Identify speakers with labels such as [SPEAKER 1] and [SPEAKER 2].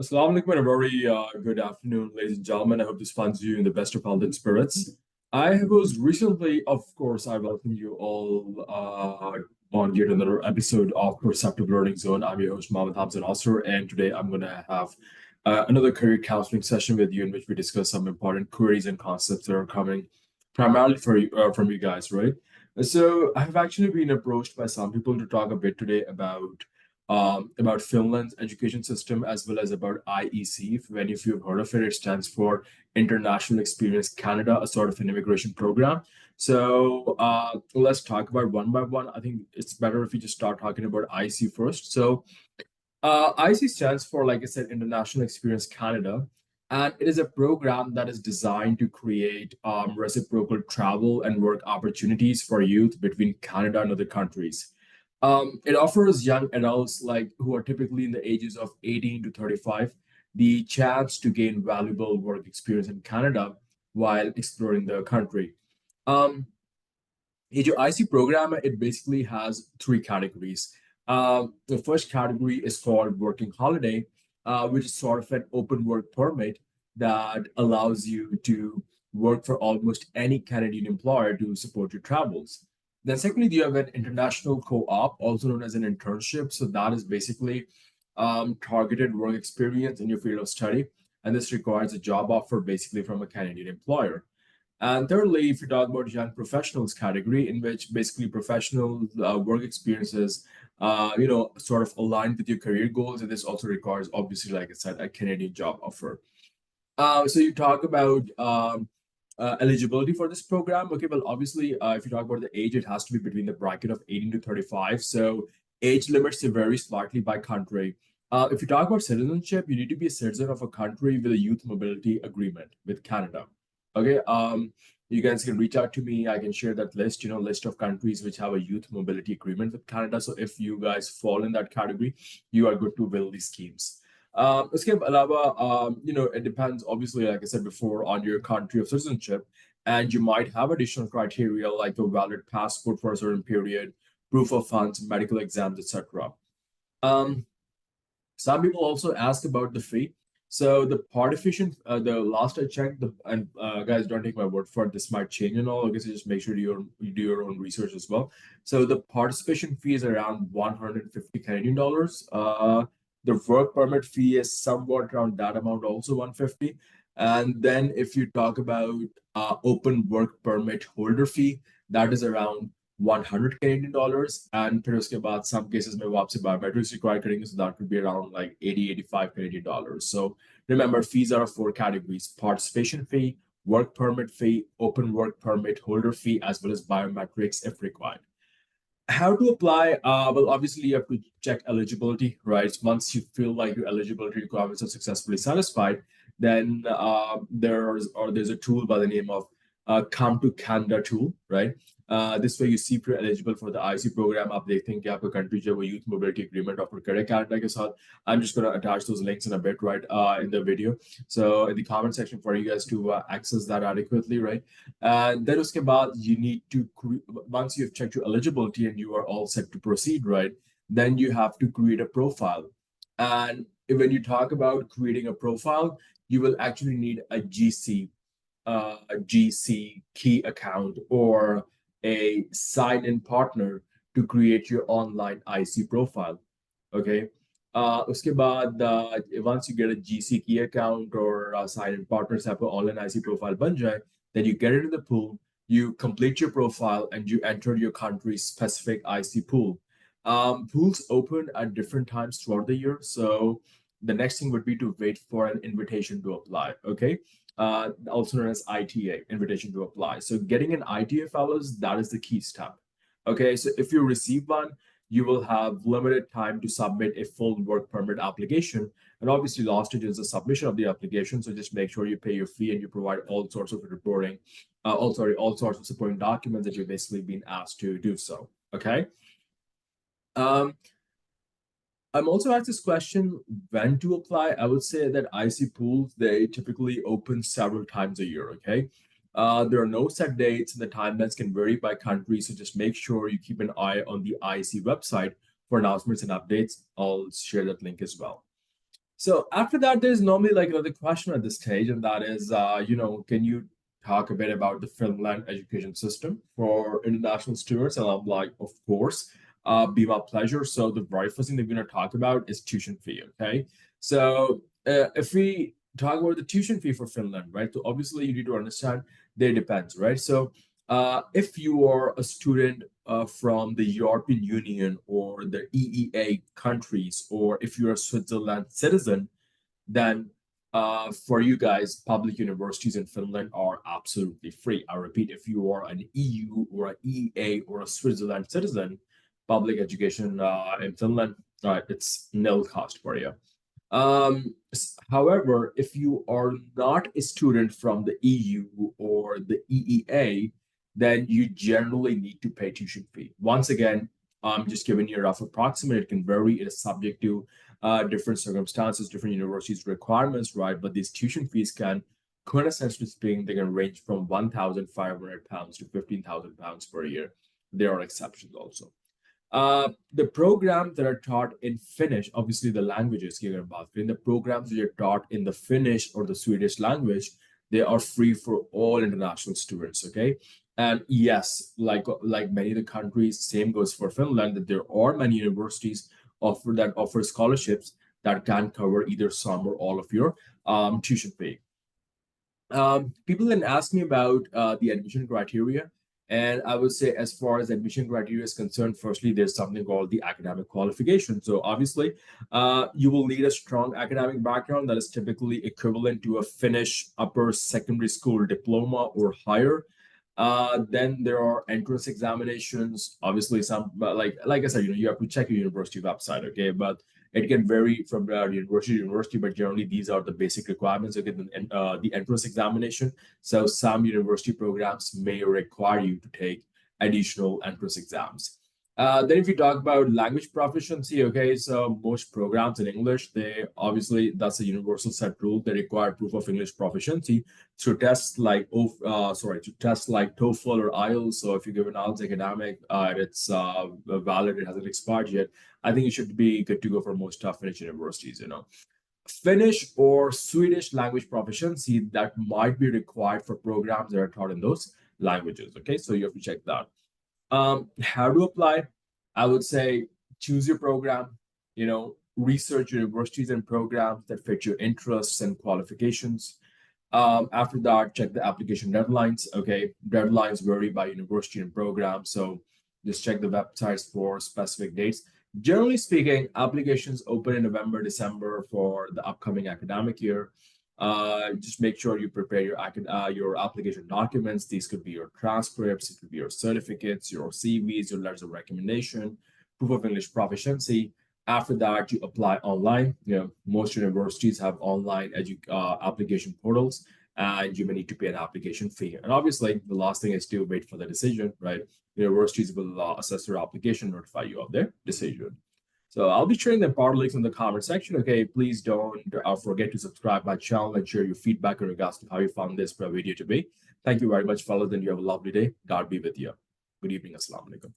[SPEAKER 1] Assalamu alaikum and a very good afternoon, ladies and gentlemen. I hope this finds you in the best of health and spirits. I was recently, of course, I welcome you all on yet another episode of Perceptive Learning Zone. I'm your host, Mohammed Hamza Nasser, and today I'm going to have another career counseling session with you in which we discuss some important queries and concepts that are coming primarily from you guys, right? So I have actually been approached by some people to talk a bit today about Finland's education system as well as about IEC. If any of you have heard of it, it stands for International Experience Canada, a sort of an immigration program. So let's talk about one by one. I think it's better if we just start talking about IEC first. So IEC stands for, like I said, International Experience Canada. And it is a program that is designed to create reciprocal travel and work opportunities for youth between Canada and other countries. It offers young adults like who are typically in the ages of 18 to 35 the chance to gain valuable work experience in Canada while exploring the country. Um, your IC program, it basically has three categories. The first category is called working holiday, which is sort of an open work permit that allows you to work for almost any Canadian employer to support your travels. Then, secondly, you have an international co-op, also known as an internship. So that is basically targeted work experience in your field of study, and this requires a job offer basically from a Canadian employer. And thirdly, if you talk about young professionals category, in which basically professional work experiences, sort of aligned with your career goals, and this also requires, obviously, like I said, a Canadian job offer. So you talk about eligibility for this program. Okay, well, obviously, if you talk about the age, it has to be between the bracket of 18 to 35. So age limits vary slightly by country. If you talk about citizenship, you need to be a citizen of a country with a youth mobility agreement with Canada. Okay, you guys can reach out to me. I can share that list, list of countries which have a youth mobility agreement with Canada. So if you guys fall in that category, you are good to build these schemes. इसके अलावा it depends, obviously, like I said before, on your country of citizenship, and you might have additional criteria like a valid passport for a certain period, proof of funds, medical exams, etc. Um, some people also ask about the fee. So the participation, the last I checked, and guys, don't take my word for it. This might change and all. I guess you just make sure you do your own research as well. So the participation fee is around 150 Canadian dollars. The work permit fee is somewhat around that amount, also 150. And then if you talk about open work permit holder fee, that is around 100 Canadian dollars, and फिर उसके बाद some cases में वो आपसे biometrics require करेंगे, so that could be around like 80-85 Canadian dollars. So remember, fees are four categories: participation fee, work permit fee, open work permit holder fee, as well as biometrics if required. How to apply? Well, obviously you have to check eligibility, right? Once you feel like your eligibility requirements are successfully satisfied, then there's a tool by the name of Come to Canada tool, right? This way you see if you're eligible for the IC program. आप देखते हैं कि आपका country जो वो youth mobility agreement offer करे Canada के साथ. I'm just going to attach those links in a bit, right, in the video. So in the comment section for you guys to access that adequately, right? And then उसके बाद you need to once you've checked your eligibility and you are all set to proceed, right? Then you have to create a profile. And when you talk about creating a profile, you will actually need a GC key account or a sign-in partner to create your online IC profile. Okay. उसके बाद once you get a GC key account or a sign-in partner से आपका online IC profile बन जाए, then you get it in the pool, you complete your profile, and you enter your country's specific IC pool. Pools open at different times throughout the year, so the next thing would be to wait for an invitation to apply. Okay. Also known as ITA, invitation to apply. So getting an ITA, fellas, that is the key step. Okay, so if you receive one, you will have limited time to submit a full work permit application. And obviously, last stage is the submission of the application. So just make sure you pay your fee and you provide all sorts of reporting, all sorts of supporting documents that you've basically been asked to do so. Okay. I'm also asked this question, when to apply. I would say that IC pools, they typically open several times a year, okay? There are no set dates and the timelines can vary by country, so just make sure you keep an eye on the IC website for announcements and updates. I'll share that link as well. So after that, there's normally like another question at this stage, and that is, can you talk a bit about the Finland education system for international students? And I'm like, of course, be my pleasure. So the very first thing that we're going to talk about is tuition fee. Okay, so if we talk about the tuition fee for Finland, right? So obviously you need to understand there depends, right? So if you are a student from the European Union or the EEA countries, or if you're a Switzerland citizen, then for you guys, public universities in Finland are absolutely free. I repeat, if you are an EU or an EEA or a Switzerland citizen, public education in Finland, it's nil cost for you. However, if you are not a student from the EU or the EEA, then you generally need to pay tuition fee. Once again, I'm just giving you a rough approximate. It can vary. It is subject to different circumstances, different universities' requirements, right? But these tuition fees can, quintessentially speaking, they can range from £1,500 to £15,000 per year. There are exceptions also. The programs that are taught in Finnish, obviously the languages here in Balkan, the programs that are taught in the Finnish or the Swedish language, they are free for all international students. Okay, and yes, like many of the countries, same goes for Finland. That there are many universities offer scholarships that can cover either some or all of your tuition fee. People then ask me about the admission criteria. And I would say, as far as admission criteria is concerned, firstly, there's something called the academic qualification. So, obviously, you will need a strong academic background that is typically equivalent to a Finnish upper secondary school diploma or higher. Then there are entrance examinations. Obviously, some but like I said, you have to check your university website, okay? But it can vary from university to university, but generally these are the basic requirements. Okay, the entrance examination. So some university programs may require you to take additional entrance exams. Then if you talk about language proficiency, okay, so most programs in English, they obviously that's a universal set rule. They require proof of English proficiency through tests like to tests like TOEFL or IELTS. So if you give an IELTS academic, it's valid, it hasn't expired yet. I think you should be good to go for most Finnish universities. Finnish or Swedish language proficiency that might be required for programs that are taught in those languages. Okay, so you have to check that. How to apply? I would say choose your program, research universities and programs that fit your interests and qualifications. After that, check the application deadlines. Okay, deadlines vary by university and program, so just check the websites for specific dates. Generally speaking, applications open in November, December for the upcoming academic year. Just make sure you prepare your application documents. These could be your transcripts, it could be your certificates, your CVs, your letters of recommendation, proof of English proficiency. After that, you apply online. Most universities have online application portals, and you may need to pay an application fee. And obviously, the last thing is to wait for the decision, right? Universities will assess your application, notify you of their decision. So I'll be sharing the part links in the comment section. Okay, please don't forget to subscribe my channel and share your feedback in regards to how you found this video to be. Thank you very much, fellas, and you have a lovely day. God be with you. Good evening. Assalamu alaikum.